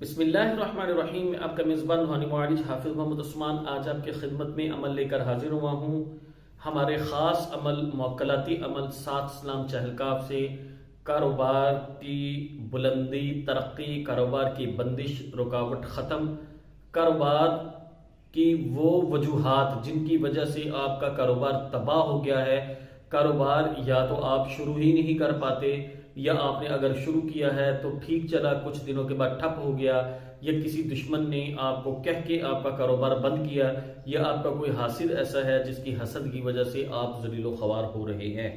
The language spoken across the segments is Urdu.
بسم اللہ الرحمن الرحیم. میں آپ کا میزبان روحانی معالج حافظ محمد عثمان آج آپ کی خدمت میں عمل لے کر حاضر ہوا ہوں. ہمارے خاص عمل، موکلاتی عمل 7 اسلام چہلکاف سے کاروبار کی بلندی، ترقی، کاروبار کی بندش، رکاوٹ ختم، کاروبار کی وہ وجوہات جن کی وجہ سے آپ کا کاروبار تباہ ہو گیا ہے. کاروبار یا تو آپ شروع ہی نہیں کر پاتے، یا آپ نے اگر شروع کیا ہے تو ٹھیک چلا، کچھ دنوں کے بعد ٹھپ ہو گیا، یا کسی دشمن نے آپ کو کہہ کے آپ کا کاروبار بند کیا، یا آپ کا کوئی حاسد ایسا ہے جس کی حسد کی وجہ سے آپ ذلیل و خوار ہو رہے ہیں.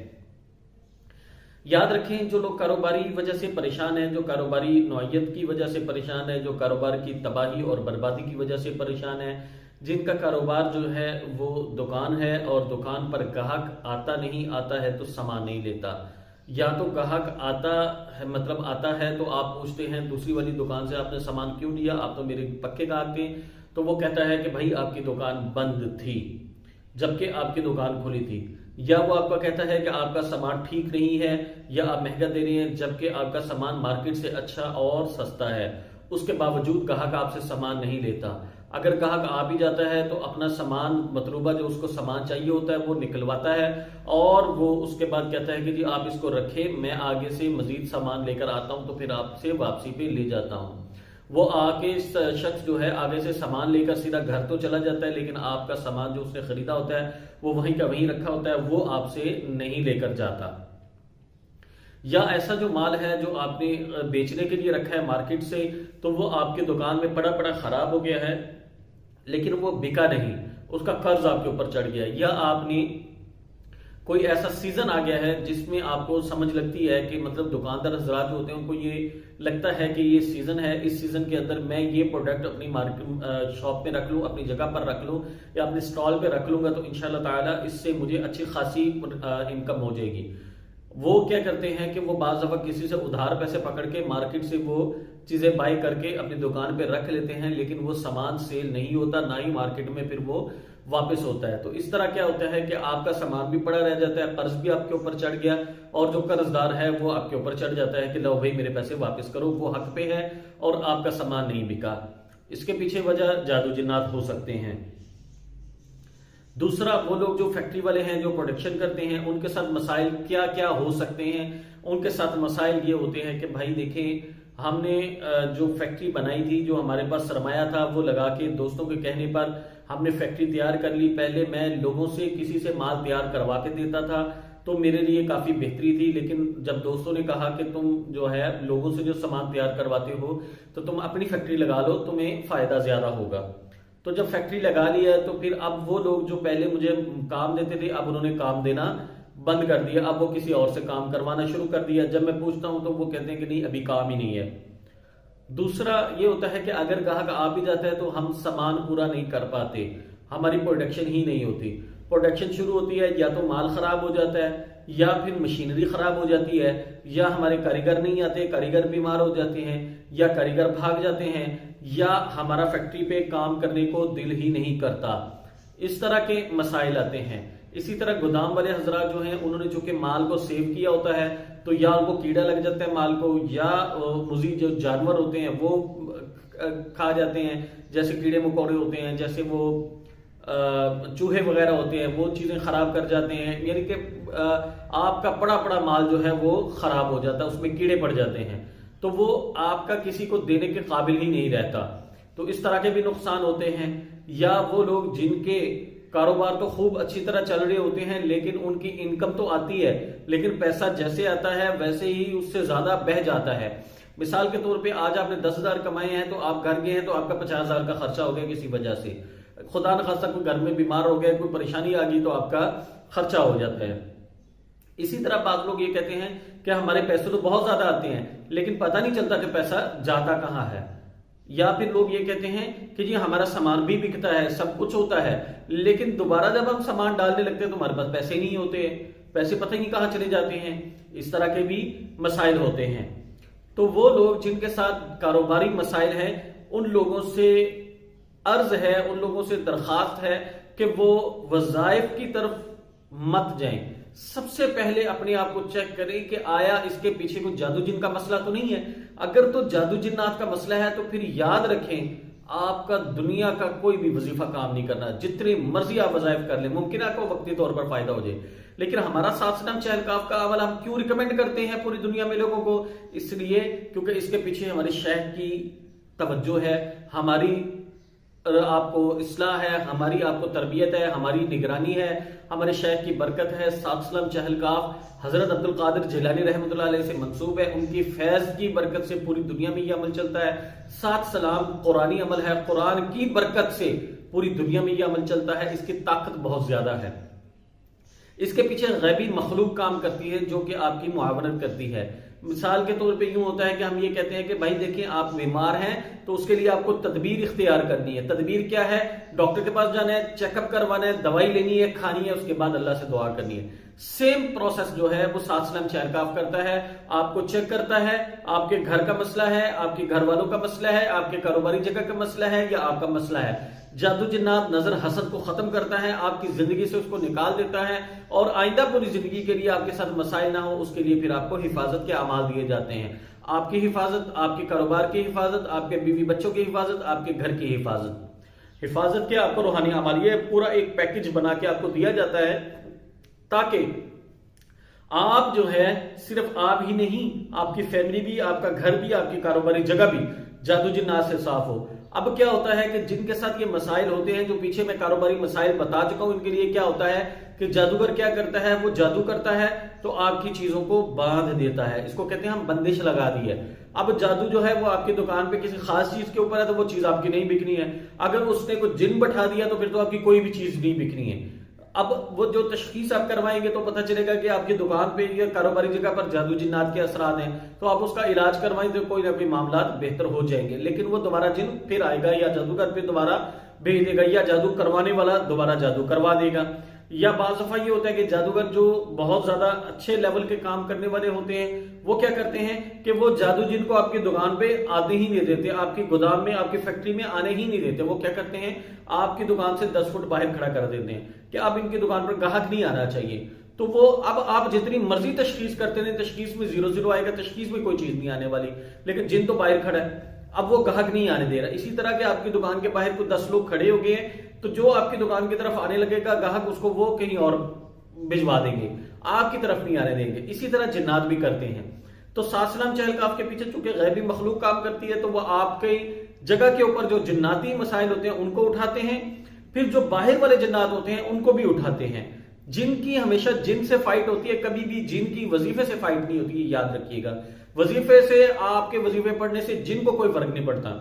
یاد رکھیں، جو لوگ کاروباری وجہ سے پریشان ہیں، جو کاروباری نوعیت کی وجہ سے پریشان ہے، جو کاروبار کی تباہی اور بربادی کی وجہ سے پریشان ہے، جن کا کاروبار جو ہے وہ دکان ہے اور دکان پر گاہک آتا نہیں، آتا ہے تو سامان نہیں لیتا، یا تو گاہک آتا ہے تو آپ پوچھتے ہیں دوسری والی دکان سے آپ نے سامان کیوں لیا، آپ تو میرے پکے گاہک تھے، تو وہ کہتا ہے کہ بھائی آپ کی دکان بند تھی جبکہ آپ کی دکان کھلی تھی. یا وہ آپ کا کہتا ہے کہ آپ کا سامان ٹھیک نہیں ہے، یا آپ مہنگا دے رہے ہیں جبکہ آپ کا سامان مارکیٹ سے اچھا اور سستا ہے. اس کے باوجود گاہک آپ سے سامان نہیں لیتا. اگر گاہک آ بھی جاتا ہے تو اپنا سامان مطلوبہ جو اس کو سامان چاہیے ہوتا ہے وہ نکلواتا ہے، اور وہ اس کے بعد کہتا ہے کہ جی آپ اس کو رکھیں، میں آگے سے مزید سامان لے کر آتا ہوں تو پھر آپ سے واپسی پہ لے جاتا ہوں. وہ آگے شخص جو ہے آگے سے سامان لے کر سیدھا گھر تو چلا جاتا ہے، لیکن آپ کا سامان جو اس نے خریدا ہوتا ہے وہ وہیں کا وہیں رکھا ہوتا ہے، وہ آپ سے نہیں لے کر جاتا. یا ایسا جو مال ہے جو آپ نے بیچنے کے لیے رکھا ہے مارکیٹ سے، تو وہ آپ کی دکان میں پڑا خراب ہو گیا ہے لیکن وہ بکا نہیں، اس کا قرض آپ کے اوپر چڑھ گیا ہے. یا آپ نے کوئی ایسا سیزن آ گیا ہے جس میں آپ کو سمجھ لگتی ہے کہ دکاندار حضرات جو ہوتے ہیں ان کو یہ لگتا ہے کہ یہ سیزن ہے، اس سیزن کے اندر میں یہ پروڈکٹ اپنی مارکیٹ شاپ میں رکھ لوں، اپنی جگہ پر رکھ لوں یا اپنے سٹال پہ رکھ لوں گا تو انشاءاللہ تعالی اس سے مجھے اچھی خاصی انکم ہو جائے گی. وہ کیا کرتے ہیں کہ وہ بعض دفعہ کسی سے ادھار پیسے پکڑ کے مارکیٹ سے وہ چیزیں بائی کر کے اپنی دکان پہ رکھ لیتے ہیں، لیکن وہ سامان سیل نہیں ہوتا، نہ ہی مارکیٹ میں پھر وہ واپس ہوتا ہے. تو اس طرح کیا ہوتا ہے کہ آپ کا سامان بھی پڑا رہ جاتا ہے، قرض بھی آپ کے اوپر چڑھ گیا، اور جو قرض دار ہے وہ آپ کے اوپر چڑھ جاتا ہے کہ لو بھائی میرے پیسے واپس کرو. وہ حق پہ ہے اور آپ کا سامان نہیں بکا. اس کے پیچھے وجہ جادو جنات ہو سکتے ہیں. دوسرا، وہ لوگ جو فیکٹری والے ہیں جو پروڈکشن کرتے ہیں ان کے ساتھ مسائل کیا کیا ہو سکتے ہیں. ان کے ساتھ مسائل یہ ہوتے ہیں کہ بھائی دیکھیں، ہم نے جو فیکٹری بنائی تھی، جو ہمارے پاس سرمایہ تھا وہ لگا کے دوستوں کے کہنے پر ہم نے فیکٹری تیار کر لی. پہلے میں لوگوں سے کسی سے مال تیار کروا کے دیتا تھا تو میرے لیے کافی بہتری تھی، لیکن جب دوستوں نے کہا کہ تم جو ہے لوگوں سے جو سامان تیار کرواتے ہو تو تم اپنی فیکٹری لگا لو، تمہیں فائدہ زیادہ ہوگا. تو جب فیکٹری لگا لیا تو پھر اب وہ لوگ جو پہلے مجھے کام دیتے تھے اب انہوں نے کام دینا بند کر دیا، اب وہ کسی اور سے کام کروانا شروع کر دیا. جب میں پوچھتا ہوں تو وہ کہتے ہیں کہ نہیں ابھی کام ہی نہیں ہے. دوسرا یہ ہوتا ہے کہ اگر گاہک آ بھی جاتا ہے تو ہم سامان پورا نہیں کر پاتے، ہماری پروڈکشن ہی نہیں ہوتی. پروڈکشن شروع ہوتی ہے یا تو مال خراب ہو جاتا ہے، یا پھر مشینری خراب ہو جاتی ہے، یا ہمارے کاریگر نہیں آتے، کاریگر بیمار ہو جاتے ہیں، یا کاریگر بھاگ جاتے ہیں، یا ہمارا فیکٹری پہ کام کرنے کو دل ہی نہیں کرتا. اس طرح کے مسائل آتے ہیں. اسی طرح گودام والے حضرات جو ہیں انہوں نے چونکہ مال کو سیو کیا ہوتا ہے تو یا ان کو کیڑا لگ جاتا ہے مال کو، یا مزید جو جانور ہوتے ہیں وہ کھا جاتے ہیں، جیسے کیڑے مکوڑے ہوتے ہیں، جیسے وہ چوہے وغیرہ ہوتے ہیں، وہ چیزیں خراب کر جاتے ہیں. یعنی کہ آپ کا پڑا مال جو ہے وہ خراب ہو جاتا ہے، اس میں کیڑے پڑ جاتے ہیں تو وہ آپ کا کسی کو دینے کے قابل ہی نہیں رہتا. تو اس طرح کے بھی نقصان ہوتے ہیں. یا وہ لوگ جن کے کاروبار تو خوب اچھی طرح چل رہے ہوتے ہیں لیکن ان کی انکم تو آتی ہے لیکن پیسہ جیسے آتا ہے ویسے ہی اس سے زیادہ بہہ جاتا ہے. مثال کے طور پہ آج آپ نے 10,000 کمائے ہیں تو آپ گھر گئے ہیں تو آپ کا 50,000 کا خرچہ ہو گیا کسی وجہ سے. خدا نخواستہ کوئی گھر میں بیمار ہو گیا، کوئی پریشانی آ گئی تو آپ کا خرچہ ہو جاتا ہے. اسی طرح بعض لوگ یہ کہتے ہیں کہ ہمارے پیسے تو بہت زیادہ آتے ہیں لیکن پتہ نہیں چلتا کہ پیسہ جاتا کہاں ہے. یا پھر لوگ یہ کہتے ہیں کہ جی ہمارا سامان بھی بکتا ہے، سب کچھ ہوتا ہے، لیکن دوبارہ جب ہم سامان ڈالنے لگتے ہیں تو ہمارے پاس پیسے نہیں ہوتے، پیسے پتہ ہی نہیں کہاں چلے جاتے ہیں. اس طرح کے بھی مسائل ہوتے ہیں. تو وہ لوگ جن کے ساتھ کاروباری مسائل ہیں ان لوگوں سے عرض ہے، ان لوگوں سے درخواست ہے کہ وہ وظائف کی طرف مت جائیں. سب سے پہلے اپنے آپ کو چیک کریں کہ آیا اس کے پیچھے کوئی جادو جن کا مسئلہ تو نہیں ہے. اگر تو جادو جنات کا مسئلہ ہے تو پھر یاد رکھیں آپ کا دنیا کا کوئی بھی وظیفہ کام نہیں کرنا. جتنے مرضی آپ وظائف کر لیں, ممکن ہے آپ کو وقتی طور پر فائدہ ہو جائے, لیکن ہمارا 7 نام چہلکاف کا عمل ہم کیوں ریکمینڈ کرتے ہیں پوری دنیا میں لوگوں کو؟ اس لیے کیونکہ اس کے پیچھے ہماری شیخ کی توجہ ہے, ہماری آپ کو اصلاح ہے, ہماری آپ کو تربیت ہے, ہماری نگرانی ہے, ہمارے شیخ کی برکت ہے. 7 سلام چہلکاف حضرت عبد القادر جیلانی رحمۃ اللہ علیہ سے منسوب ہے, ان کی فیض کی برکت سے پوری دنیا میں یہ عمل چلتا ہے. 7 سلام قرآنی عمل ہے, قرآن کی برکت سے پوری دنیا میں یہ عمل چلتا ہے. اس کی طاقت بہت زیادہ ہے. اس کے پیچھے غیبی مخلوق کام کرتی ہے جو کہ آپ کی معاونت کرتی ہے. مثال کے طور پہ یوں ہوتا ہے کہ ہم یہ کہتے ہیں کہ بھائی دیکھیں آپ بیمار ہیں تو اس کے لیے آپ کو تدبیر اختیار کرنی ہے. تدبیر کیا ہے؟ ڈاکٹر کے پاس جانا ہے, چیک اپ کروانا ہے, دوائی لینی ہے, کھانی ہے, اس کے بعد اللہ سے دعا کرنی ہے. سیم پروسیس جو ہے وہ 7 سلام چہلکاف کرتا ہے. آپ کو چیک کرتا ہے, آپ کے گھر کا مسئلہ ہے, آپ کے گھر والوں کا مسئلہ ہے, آپ کے کاروباری جگہ کا مسئلہ ہے یا آپ کا مسئلہ ہے. جادو جنات نظر حسد کو ختم کرتا ہے, آپ کی زندگی سے اس کو نکال دیتا ہے, اور آئندہ پوری زندگی کے لیے آپ کے ساتھ مسائل نہ ہو اس کے لیے پھر آپ کو حفاظت کے اعمال دیے جاتے ہیں. آپ کی حفاظت, آپ کے کاروبار کی حفاظت, آپ کے بیوی بچوں کی حفاظت, آپ کے گھر کی حفاظت کے آپ کو روحانی اعمال, یہ پورا ایک پیکج بنا کے آپ کو دیا جاتا ہے تاکہ آپ جو ہے صرف آپ ہی نہیں, آپ کی فیملی بھی, آپ کا گھر بھی, آپ کی کاروباری جگہ بھی جادو جنات سے صاف ہو. اب کیا ہوتا ہے کہ جن کے ساتھ یہ مسائل ہوتے ہیں, جو پیچھے میں کاروباری مسائل بتا چکا ہوں, ان کے لیے کیا ہوتا ہے کہ جادوگر کیا کرتا ہے, وہ جادو کرتا ہے تو آپ کی چیزوں کو باندھ دیتا ہے. اس کو کہتے ہیں ہم بندش لگا دی ہے. اب جادو جو ہے وہ آپ کی دکان پہ کسی خاص چیز کے اوپر ہے تو وہ چیز آپ کی نہیں بکنی ہے. اگر اس نے کوئی جن بٹھا دیا تو پھر تو آپ کی کوئی بھی چیز نہیں بکنی ہے. اب وہ جو تشخیص آپ کروائیں گے تو پتہ چلے گا کہ آپ کی دکان پہ یا کاروباری جگہ پر جادو جنات کے اثرات ہیں, تو آپ اس کا علاج کروائیں تو کوئی نہ کوئی معاملات بہتر ہو جائیں گے. لیکن وہ دوبارہ جن پھر آئے گا یا جادوگر پھر دوبارہ بھیج دے گا, یا جادو کروانے والا دوبارہ جادو کروا دے گا. یا بعض دفعہ یہ ہوتا ہے کہ جادوگر جو بہت زیادہ اچھے لیول کے کام کرنے والے ہوتے ہیں وہ کیا کرتے ہیں کہ وہ جادو جن کو آپ کی دکان پہ آنے ہی نہیں دیتے, آپ کی گودام میں, آپ کی فیکٹری میں آنے ہی نہیں دیتے. وہ کیا کرتے ہیں آپ کی دکان سے 10 فٹ باہر کھڑا کر دیتے ہیں کہ اب ان کی دکان پر گاہک نہیں آنا چاہیے. تو وہ اب آپ جتنی مرضی تشخیص کرتے ہیں, تشخیص میں 0 آئے گا, تشخیص میں کوئی چیز نہیں آنے والی, لیکن جن تو باہر کھڑا ہے, اب وہ گاہک نہیں آنے دے رہا. اسی طرح کہ آپ کی دکان کے باہر کوئی 10 لوگ کھڑے ہو گئے ہیں تو جو آپ کی دکان کی طرف آنے لگے گا گاہک, اس کو وہ کہیں اور بھجوا دیں گے, آپ کی طرف نہیں آنے دیں گے. اسی طرح جنات بھی کرتے ہیں. تو 7 سلام چہلکاف کے پیچھے چونکہ غیبی مخلوق کام کرتی ہے تو وہ آپ کی جگہ کے اوپر جو جناتی مسائل ہوتے ہیں ان کو اٹھاتے ہیں, پھر جو باہر والے جنات ہوتے ہیں ان کو بھی اٹھاتے ہیں. جن کی ہمیشہ جن سے فائٹ ہوتی ہے, کبھی بھی جن کی وظیفے سے فائٹ نہیں ہوتی, یہ یاد رکھیے گا. وظیفے سے, آپ کے وظیفے پڑھنے سے جن کو کوئی فرق نہیں پڑتا.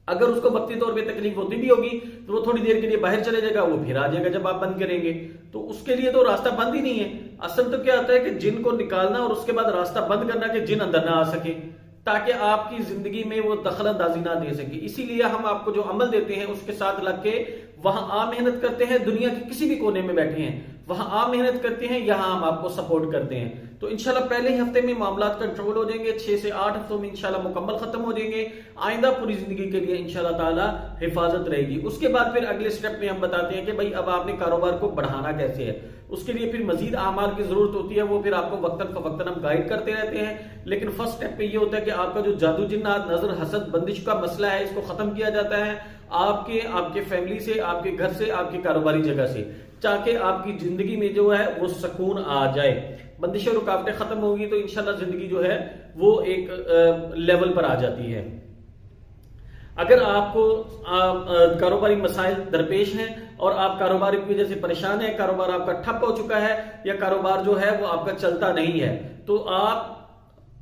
اگر اس کو وقتی طور پہ تکلیف ہوتی بھی ہوگی تو وہ تھوڑی دیر کے لیے باہر چلے جائے گا, وہ پھر آ جائے گا جب آپ بند کریں گے. تو اس کے لیے تو راستہ بند ہی نہیں ہے. اصل تو کیا ہوتا ہے کہ جن کو نکالنا اور اس کے بعد راستہ بند کرنا کہ جن اندر نہ آ سکے, تاکہ آپ کی زندگی میں وہ دخل اندازی نہ دے سکے. اسی لیے ہم آپ کو جو عمل دیتے ہیں اس کے ساتھ لگ کے وہاں آ محنت کرتے ہیں, دنیا کے کسی بھی کونے میں بیٹھے ہیں وہاں آ محنت کرتے ہیں, یہاں ہم آپ کو سپورٹ کرتے ہیں. تو انشاءاللہ پہلے ہی ہفتے میں معاملات کنٹرول ہو جائیں گے, 6 سے 8 ہفتوں میں انشاءاللہ مکمل ختم ہو جائیں گے. آئندہ پوری زندگی کے لیے انشاءاللہ تعالی حفاظت رہے گی. اس کے بعد پھر اگلے سٹیپ میں ہم بتاتے ہیں کہ بھائی اب آپ نے کاروبار کو بڑھانا کیسے ہے. اس کے لیے پھر مزید اعمال کی ضرورت ہوتی ہے, وہ پھر آپ کو وقتاً فوقتاً ہم گائیڈ کرتے رہتے ہیں. لیکن فرسٹ سٹیپ پہ یہ ہوتا ہے کہ آپ کا جو جادو جنات, نظر, حسد, بندش کا مسئلہ ہے اس کو ختم کیا جاتا ہے آپ کے فیملی سے, آپ کے گھر سے, آپ کی کاروباری جگہ سے, تاکہ آپ کی زندگی میں جو ہے وہ سکون آ جائے. بندشیں رکاوٹیں ختم ہوگی تو انشاءاللہ زندگی جو ہے وہ ایک لیول پر آ جاتی ہے. اگر آپ کو کاروباری مسائل درپیش ہیں اور آپ کاروبار کی وجہ سے پریشان ہیں, کاروبار آپ کا ٹھپ ہو چکا ہے یا کاروبار جو ہے وہ آپ کا چلتا نہیں ہے, تو آپ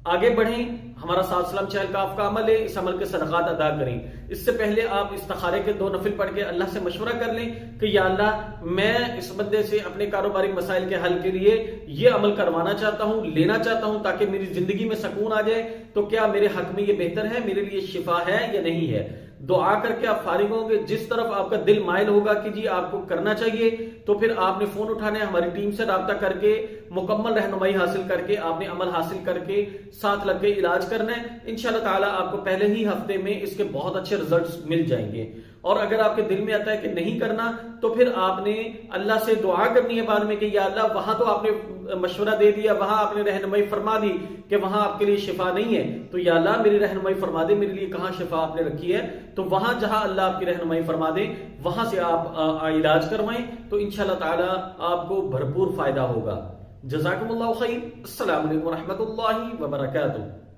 آگے بڑھیں. ہمارا 7 سلام چہلکاف کا عمل ہے, اس عمل کے صدقات ادا کریں. اس سے پہلے آپ استخارے کے 2 نفل پڑھ کے اللہ سے مشورہ کر لیں کہ یا اللہ میں اس بندے سے اپنے کاروباری مسائل کے حل کے لیے یہ عمل کروانا چاہتا ہوں, لینا چاہتا ہوں تاکہ میری زندگی میں سکون آ جائے. تو کیا میرے حق میں یہ بہتر ہے, میرے لیے شفا ہے یا نہیں ہے. دعا کر کے آپ فارغ ہوں گے. جس طرف آپ کا دل مائل ہوگا کہ جی آپ کو کرنا چاہیے, تو پھر آپ نے فون اٹھانا ہے, ہماری ٹیم سے رابطہ کر کے مکمل رہنمائی حاصل کر کے آپ نے عمل حاصل کر کے ساتھ لگ کے علاج کرنا ہے. انشاءاللہ تعالی آپ کو پہلے ہی ہفتے میں اس کے بہت اچھے رزلٹس مل جائیں گے. اور اگر آپ کے دل میں آتا ہے کہ نہیں کرنا تو پھر آپ نے اللہ سے دعا کرنی ہے بعد میں کہ یا اللہ وہاں تو آپ نے مشورہ دے دیا، وہاں آپ نے رہنمائی فرما دی کہ وہاں آپ کے لیے شفا نہیں ہے، تو یا اللہ میری رہنمائی فرما دے، میرے لیے کہاں شفا آپ نے رکھی ہے، تو وہاں جہاں اللہ آپ کی رہنمائی فرما دے وہاں سے آپ علاج کروائیں، تو انشاءاللہ تعالی آپ کو بھرپور فائدہ ہوگا۔ جزاکم اللہ خیر۔ السلام علیکم ورحمۃ اللہ وبرکاتہ۔